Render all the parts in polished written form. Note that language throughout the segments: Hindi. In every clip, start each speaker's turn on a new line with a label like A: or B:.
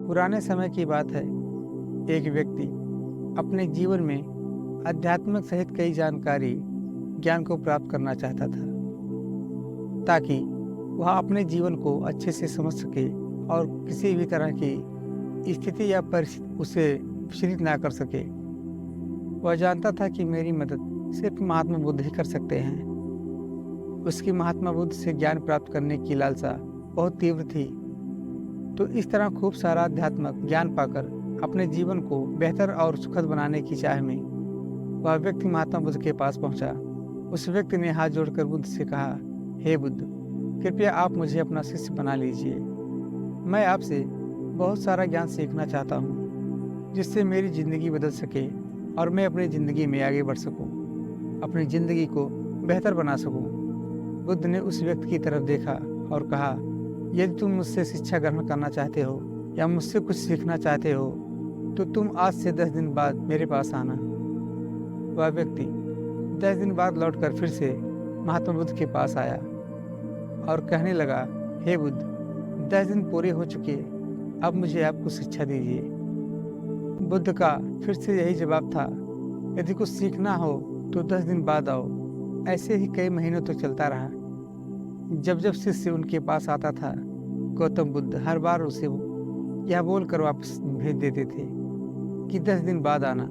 A: पुराने समय की बात है। एक व्यक्ति अपने जीवन में आध्यात्मिक सहित कई जानकारी ज्ञान को प्राप्त करना चाहता था, ताकि वह अपने जीवन को अच्छे से समझ सके और किसी भी तरह की स्थिति या परिस्थिति उसे विचलित ना कर सके। वह जानता था कि मेरी मदद सिर्फ महात्मा बुद्ध ही कर सकते हैं। उसकी महात्मा बुद्ध से ज्ञान प्राप्त करने की लालसा बहुत तीव्र थी। तो इस तरह खूब सारा आध्यात्मिक ज्ञान पाकर अपने जीवन को बेहतर और सुखद बनाने की चाह में वह व्यक्ति महात्मा बुद्ध के पास पहुंचा। उस व्यक्ति ने हाथ जोड़कर बुद्ध से कहा, हे बुद्ध, कृपया आप मुझे अपना शिष्य बना लीजिए। मैं आपसे बहुत सारा ज्ञान सीखना चाहता हूँ, जिससे मेरी ज़िंदगी बदल सके और मैं अपनी ज़िंदगी में आगे बढ़ सकूँ, अपनी ज़िंदगी को बेहतर बना सकूँ। बुद्ध ने उस व्यक्ति की तरफ देखा और कहा, यदि तुम मुझसे शिक्षा ग्रहण करना चाहते हो या मुझसे कुछ सीखना चाहते हो तो तुम आज से 10 दिन बाद मेरे पास आना। वह व्यक्ति 10 दिन बाद लौटकर फिर से महात्मा बुद्ध के पास आया और कहने लगा, हे बुद्ध, 10 दिन पूरे हो चुके, अब मुझे आपको शिक्षा दीजिए। बुद्ध का फिर से यही जवाब था, यदि कुछ सीखना हो तो 10 दिन बाद आओ। ऐसे ही कई महीनों तक चलता रहा। जब जब शिष्य उनके पास आता था, गौतम बुद्ध हर बार उसे यह बोलकर वापस भेज देते थे कि 10 दिन बाद आना।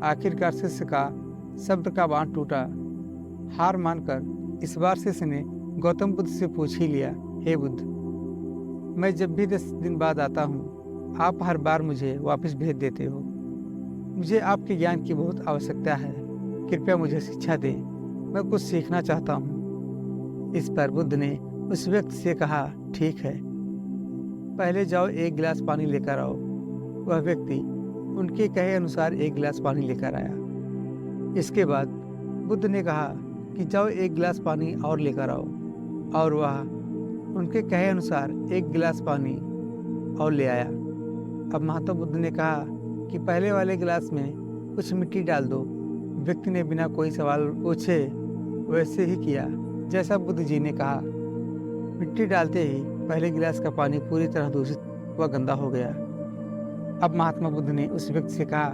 A: आखिरकार शिष्य का शब्द का बांध टूटा। हार मानकर इस बार शिष्य ने गौतम बुद्ध से पूछ ही लिया, हे बुद्ध, मैं जब भी 10 दिन बाद आता हूँ, आप हर बार मुझे वापस भेज देते हो। मुझे आपके ज्ञान की बहुत आवश्यकता है, कृपया मुझे शिक्षा दें, मैं कुछ सीखना चाहता हूँ। इस पर बुद्ध ने उस व्यक्ति से कहा, ठीक है, पहले जाओ 1 गिलास पानी लेकर आओ। वह व्यक्ति उनके कहे अनुसार 1 गिलास पानी लेकर आया। इसके बाद बुद्ध ने कहा कि जाओ 1 गिलास पानी और लेकर आओ, और वह उनके कहे अनुसार 1 गिलास पानी और ले आया। अब महात्मा बुद्ध ने कहा कि पहले वाले गिलास में कुछ मिट्टी डाल दो। व्यक्ति ने बिना कोई सवाल पूछे वैसे ही किया जैसा बुद्ध जी ने कहा। मिट्टी डालते ही पहले गिलास का पानी पूरी तरह दूषित व गंदा हो गया। अब महात्मा बुद्ध ने उस व्यक्ति से कहा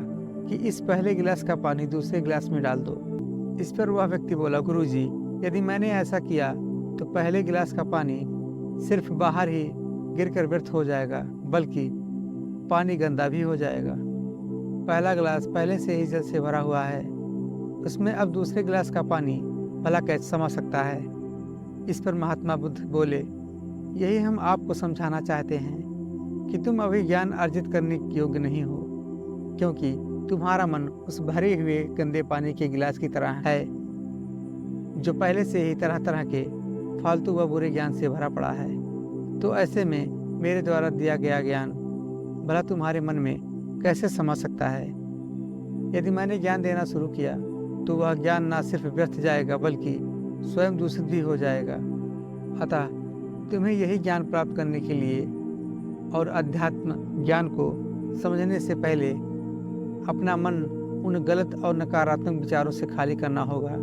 A: कि इस पहले गिलास का पानी दूसरे गिलास में डाल दो। इस पर वह व्यक्ति बोला, गुरुजी, यदि मैंने ऐसा किया तो पहले गिलास का पानी सिर्फ बाहर ही गिरकर व्यर्थ हो जाएगा, बल्कि पानी गंदा भी हो जाएगा। पहला गिलास पहले से ही जल से भरा हुआ है, उसमें अब दूसरे गिलास का पानी भला कैसे समा सकता है। इस पर महात्मा बुद्ध बोले, यही हम आपको समझाना चाहते हैं कि तुम अभी ज्ञान अर्जित करने के योग्य नहीं हो, क्योंकि तुम्हारा मन उस भरे हुए गंदे पानी के गिलास की तरह है, जो पहले से ही तरह तरह के फालतू व बुरे ज्ञान से भरा पड़ा है। तो ऐसे में मेरे द्वारा दिया गया ज्ञान भला तुम्हारे मन में कैसे समा सकता है। यदि मैंने ज्ञान देना शुरू किया तो वह ज्ञान न सिर्फ व्यर्थ जाएगा, बल्कि स्वयं दूषित भी हो जाएगा। अतः तुम्हें यही ज्ञान प्राप्त करने के लिए और अध्यात्म ज्ञान को समझने से पहले अपना मन उन गलत और नकारात्मक विचारों से खाली करना होगा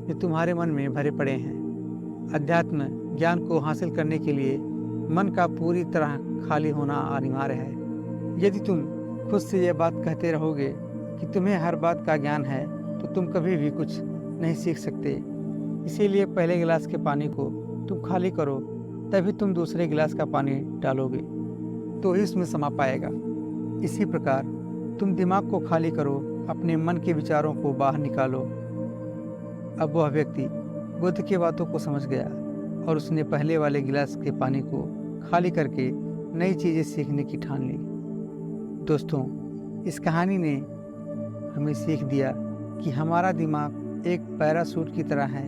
A: जो तुम्हारे मन में भरे पड़े हैं। अध्यात्म ज्ञान को हासिल करने के लिए मन का पूरी तरह खाली होना अनिवार्य है। यदि तुम खुद से यह बात कहते रहोगे कि तुम्हें हर बात का ज्ञान है, तो तुम कभी भी कुछ नहीं सीख सकते। इसीलिए पहले गिलास के पानी को तुम खाली करो, तभी तुम दूसरे गिलास का पानी डालोगे तो ही इसमें समा पाएगा। इसी प्रकार तुम दिमाग को खाली करो, अपने मन के विचारों को बाहर निकालो। अब वह व्यक्ति बुद्ध की बातों को समझ गया और उसने पहले वाले गिलास के पानी को खाली करके नई चीज़ें सीखने की ठान ली। दोस्तों, इस कहानी ने हमें सीख दिया कि हमारा दिमाग एक पैराशूट की तरह है।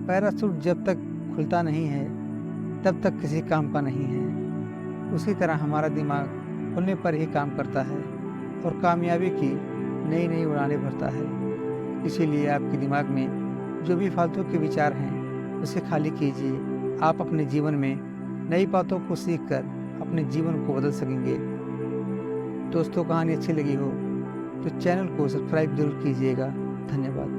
A: पैराशूट जब तक खुलता नहीं है तब तक किसी काम का नहीं है। उसी तरह हमारा दिमाग खुलने पर ही काम करता है और कामयाबी की नई नई उड़ानें भरता है। इसीलिए आपके दिमाग में जो भी फालतू के विचार हैं उसे खाली कीजिए। आप अपने जीवन में नई बातों को सीखकर अपने जीवन को बदल सकेंगे। दोस्तों, कहानी अच्छी लगी हो तो चैनल को सब्सक्राइब जरूर कीजिएगा।